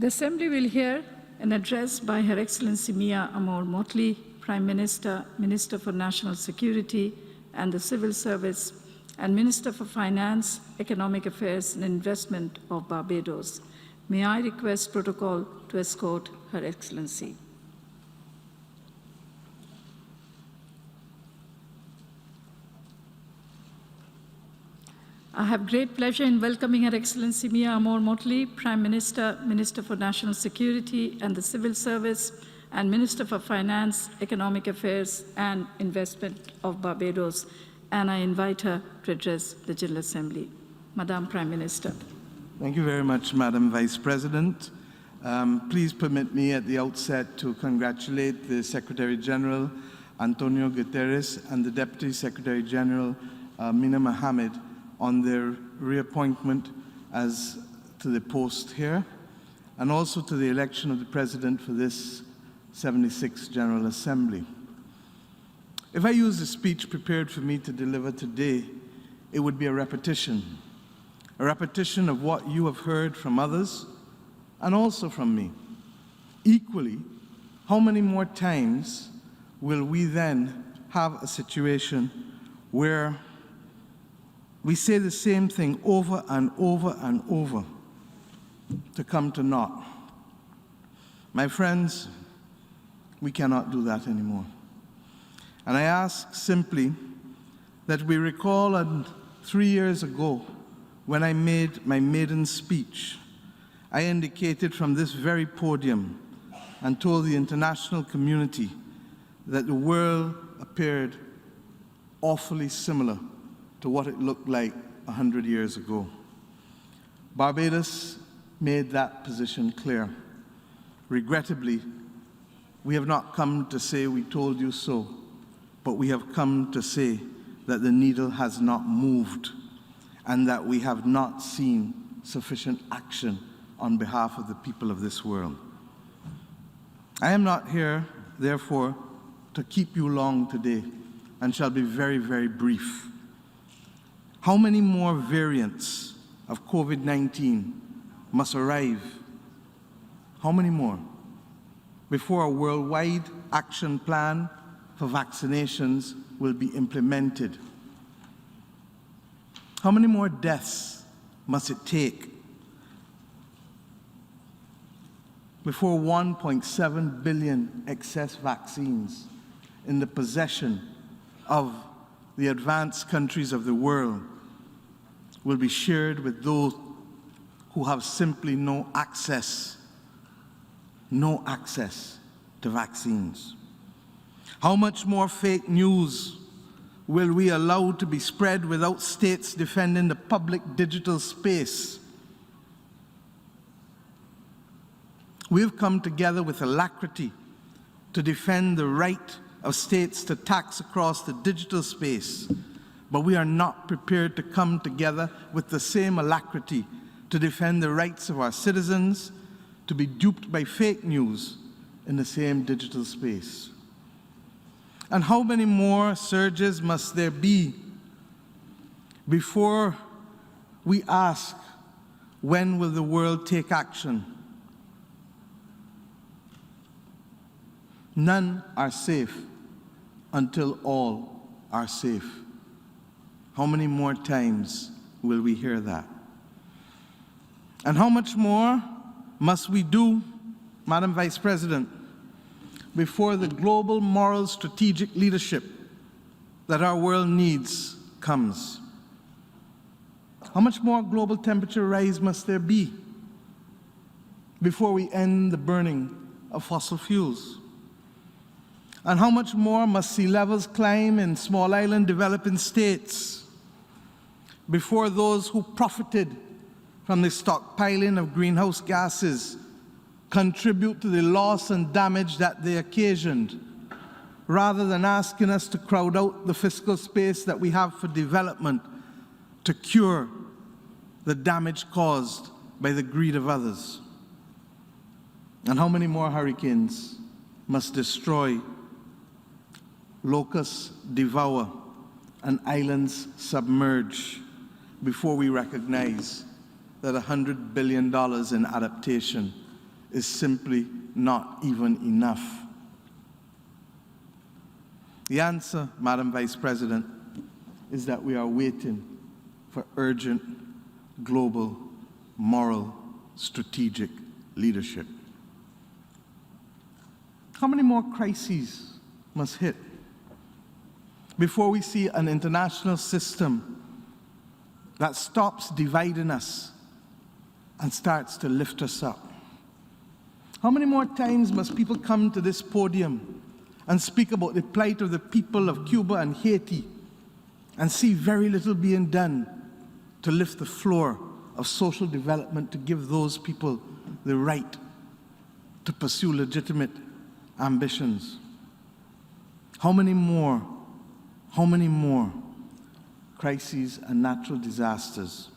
The Assembly will hear an address by Her Excellency Mia Amor Motley, Prime Minister, Minister for National Security and the Civil Service, and Minister for Finance, Economic Affairs and Investment of Barbados. May I request protocol to escort Her Excellency. I have great pleasure in welcoming Her Excellency Mia Amor Motley, Prime Minister, Minister for National Security and the Civil Service, and Minister for Finance, Economic Affairs and Investment of Barbados, and I invite her to address the General Assembly. Madam Prime Minister. Thank you very much, Madam Vice President. Please permit me at the outset to congratulate the Secretary General, Antonio Guterres, and the Deputy Secretary General, Mina Mohammed, on their reappointment as to the post here, and also to the election of the President for this 76th General Assembly. If I use the speech prepared for me to deliver today, it would be a repetition of what you have heard from others and also from me. Equally, how many more times will we then have a situation where we say the same thing over and over and over to come to naught? My friends, we cannot do that anymore. And I ask simply that we recall 3 years ago when I made my maiden speech, I indicated from this very podium and told the international community that the world appeared awfully similar to what it looked like 100 years ago. Barbados made that position clear. Regrettably, we have not come to say we told you so, but we have come to say that the needle has not moved and that we have not seen sufficient action on behalf of the people of this world. I am not here, therefore, to keep you long today and shall be very, very brief. How many more variants of COVID-19 must arrive? How many more before a worldwide action plan for vaccinations will be implemented? How many more deaths must it take before 1.7 billion excess vaccines in the possession of the advanced countries of the world will be shared with those who have simply no access to vaccines? How much more fake news will we allow to be spread without states defending the public digital space? We've come together with alacrity to defend the right of states to tax across the digital space, but we are not prepared to come together with the same alacrity to defend the rights of our citizens to be duped by fake news in the same digital space. And how many more surges must there be before we ask, when will the world take action? None are safe until all are safe. How many more times will we hear that? And how much more must we do, Madam Vice President, before the global moral strategic leadership that our world needs comes? How much more global temperature rise must there be before we end the burning of fossil fuels? And how much more must sea levels climb in small island developing states before those who profited from the stockpiling of greenhouse gases contribute to the loss and damage that they occasioned, rather than asking us to crowd out the fiscal space that we have for development to cure the damage caused by the greed of others? And how many more hurricanes must destroy, locusts devour, and islands submerge before we recognize that $100 billion in adaptation is simply not even enough. The answer, Madam Vice President, is that we are waiting for urgent, global, moral, strategic leadership. How many more crises must hit before we see an international system that stops dividing us and starts to lift us up? How many more times must people come to this podium and speak about the plight of the people of Cuba and Haiti and see very little being done to lift the floor of social development, to give those people the right to pursue legitimate ambitions? How many more crises and natural disasters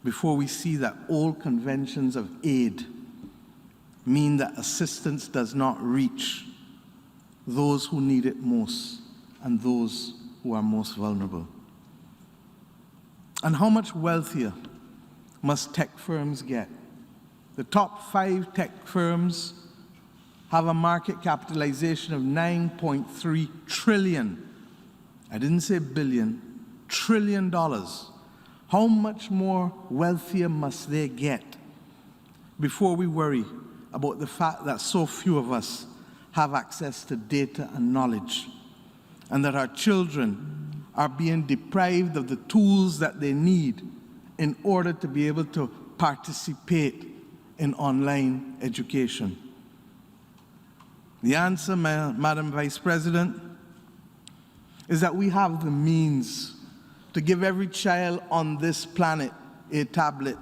before we see that old conventions of aid mean that assistance does not reach those who need it most and those who are most vulnerable? And how much wealthier must tech firms get? The top 5 tech firms have a market capitalization of $9.3 trillion. I didn't say billion, trillion dollars. How much more wealthier must they get before we worry about the fact that so few of us have access to data and knowledge, and that our children are being deprived of the tools that they need in order to be able to participate in online education? The answer, Madam Vice President, is that we have the means to give every child on this planet a tablet,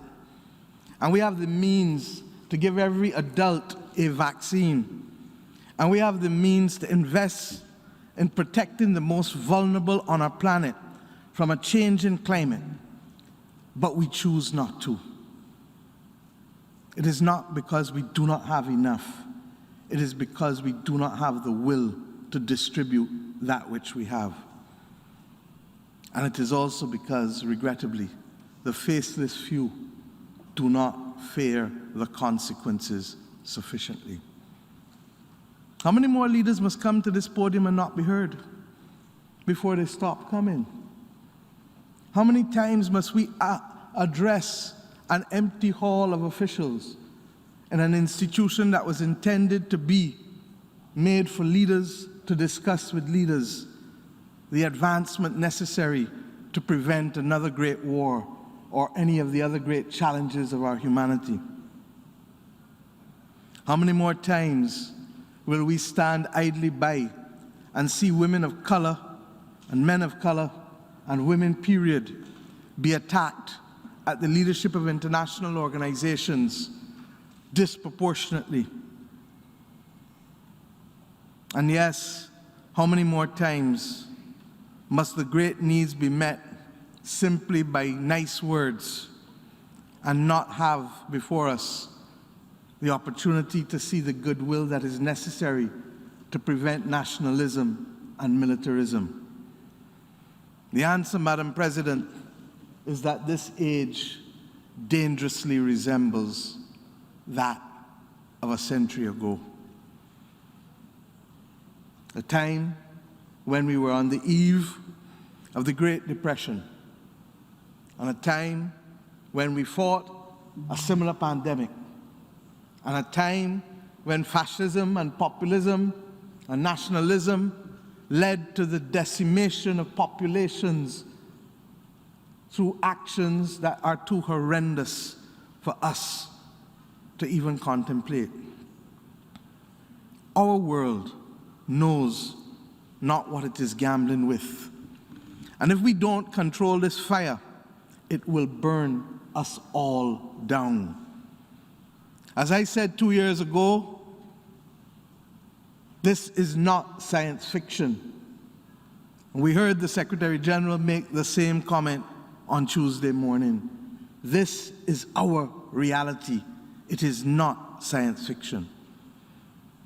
and we have the means to give every adult a vaccine, and we have the means to invest in protecting the most vulnerable on our planet from a changing climate, but we choose not to. It is not because we do not have enough. It is because we do not have the will to distribute that which we have. And it is also because, regrettably, the faceless few do not fear the consequences sufficiently. How many more leaders must come to this podium and not be heard before they stop coming? How many times must we address an empty hall of officials in an institution that was intended to be made for leaders to discuss with leaders the advancement necessary to prevent another great war or any of the other great challenges of our humanity? How many more times will we stand idly by and see women of color and men of color and women, period, be attacked at the leadership of international organizations disproportionately? And yes, how many more times must the great needs be met simply by nice words and not have before us the opportunity to see the goodwill that is necessary to prevent nationalism and militarism? The answer, Madam President, is that this age dangerously resembles that of a century ago. A time when we were on the eve of the Great Depression, and a time when we fought a similar pandemic, and a time when fascism and populism and nationalism led to the decimation of populations through actions that are too horrendous for us to even contemplate. Our world knows not what it is gambling with. And if we don't control this fire, it will burn us all down. As I said 2 years ago, this is not science fiction. We heard the Secretary General make the same comment on Tuesday morning. This is our reality. It is not science fiction.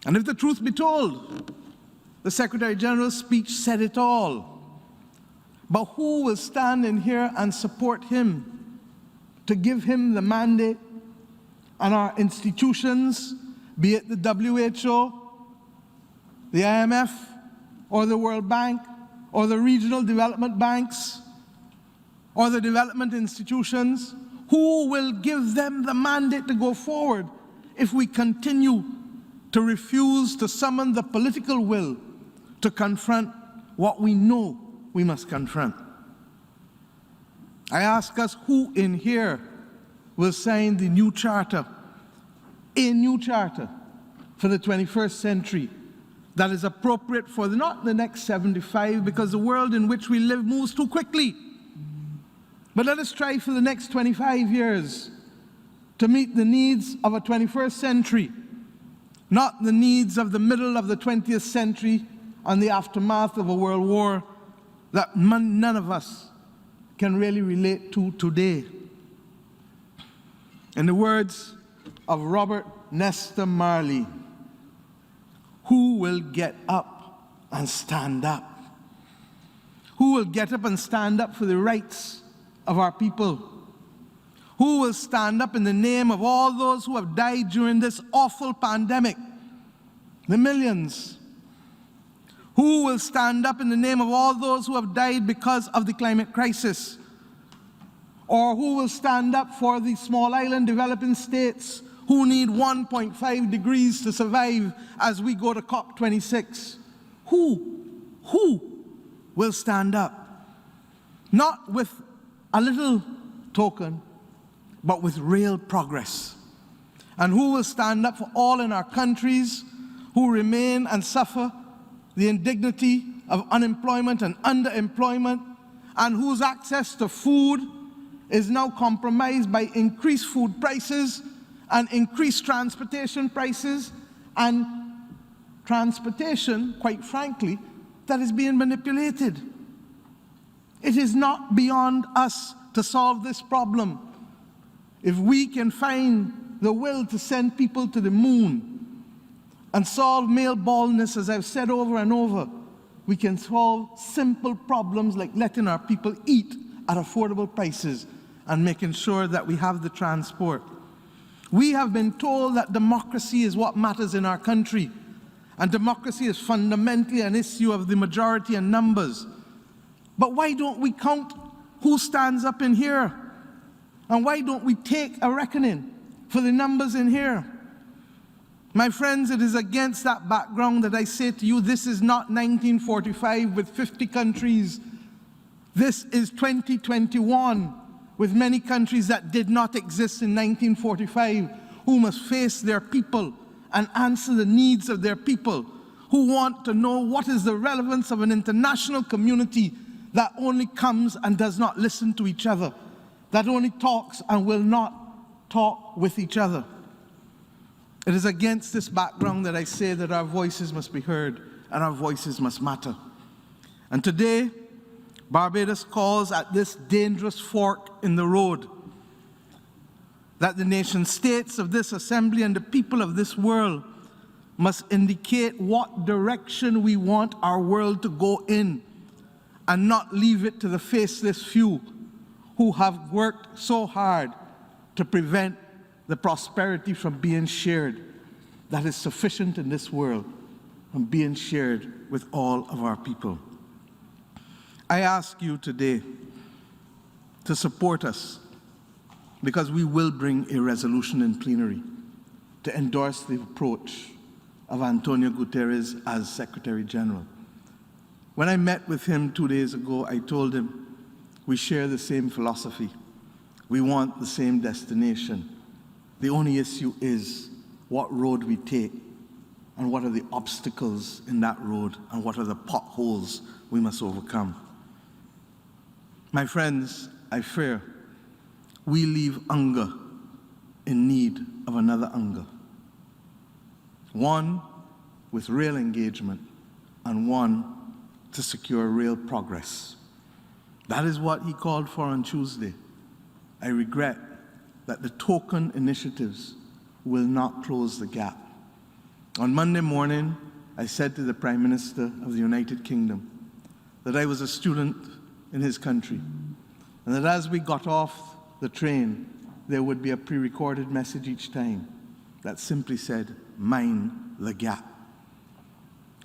And if the truth be told, the Secretary General's speech said it all. But who will stand in here and support him to give him the mandate and our institutions, be it the WHO, the IMF, or the World Bank, or the regional development banks, or the development institutions, who will give them the mandate to go forward if we continue to refuse to summon the political will to confront what we know we must confront? I ask us, who in here will sign the new charter, a new charter for the 21st century that is appropriate for not the next 75, because the world in which we live moves too quickly. But let us try for the next 25 years to meet the needs of a 21st century, not the needs of the middle of the 20th century and the aftermath of a world war that none of us can really relate to today. In the words of Robert Nesta Marley, who will get up and stand up? Who will get up and stand up for the rights of our people? Who will stand up in the name of all those who have died during this awful pandemic? The millions. Who will stand up in the name of all those who have died because of the climate crisis? Or who will stand up for the small island developing states who need 1.5 degrees to survive as we go to COP26? Who will stand up? Not with a little token, but with real progress. And who will stand up for all in our countries who remain and suffer the indignity of unemployment and underemployment, and whose access to food is now compromised by increased food prices and increased transportation prices, and transportation, quite frankly, that is being manipulated. It is not beyond us to solve this problem. If we can find the will to send people to the moon and solve male baldness, as I've said over and over, we can solve simple problems like letting our people eat at affordable prices and making sure that we have the transport. We have been told that democracy is what matters in our country, and democracy is fundamentally an issue of the majority and numbers. But why don't we count who stands up in here? And why don't we take a reckoning for the numbers in here? My friends, it is against that background that I say to you, this is not 1945 with 50 countries. This is 2021 with many countries that did not exist in 1945, who must face their people and answer the needs of their people, who want to know what is the relevance of an international community that only comes and does not listen to each other, that only talks and will not talk with each other. It is against this background that I say that our voices must be heard and our voices must matter. And today, Barbados calls at this dangerous fork in the road that the nation states of this assembly and the people of this world must indicate what direction we want our world to go in, and not leave it to the faceless few who have worked so hard to prevent the prosperity from being shared that is sufficient in this world, from being shared with all of our people. I ask you today to support us, because we will bring a resolution in plenary to endorse the approach of Antonio Guterres as Secretary General. When I met with him 2 days ago, I told him we share the same philosophy. We want the same destination. The only issue is what road we take, and what are the obstacles in that road, and what are the potholes we must overcome. My friends, I fear we leave UNGA in need of another UNGA. One with real engagement, and one to secure real progress. That is what he called for on Tuesday. I regret that the token initiatives will not close the gap. On Monday morning, I said to the Prime Minister of the United Kingdom that I was a student in his country, and that as we got off the train, there would be a pre-recorded message each time that simply said, "Mind the gap."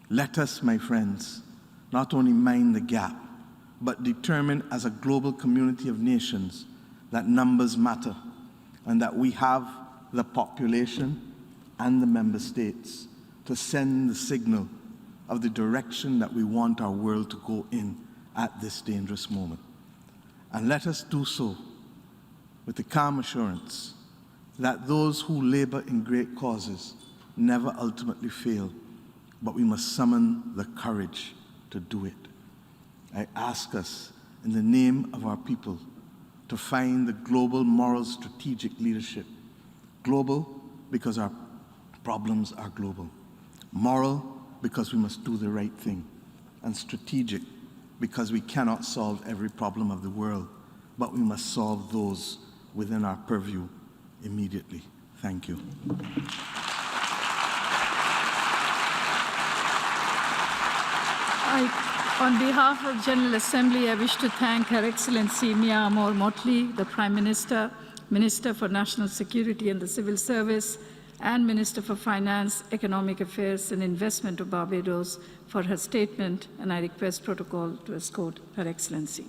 Let us, my friends, not only mind the gap, but determine as a global community of nations that numbers matter and that we have the population and the member states to send the signal of the direction that we want our world to go in at this dangerous moment. And let us do so with the calm assurance that those who labor in great causes never ultimately fail, but we must summon the courage to do it. I ask us, in the name of our people, to find the global moral strategic leadership. Global because our problems are global. Moral because we must do the right thing. And strategic because we cannot solve every problem of the world, but we must solve those within our purview immediately. Thank you. On behalf of General Assembly, I wish to thank Her Excellency Mia Amor Motley, the Prime Minister, Minister for National Security and the Civil Service, and Minister for Finance, Economic Affairs and Investment of Barbados for her statement, and I request protocol to escort Her Excellency.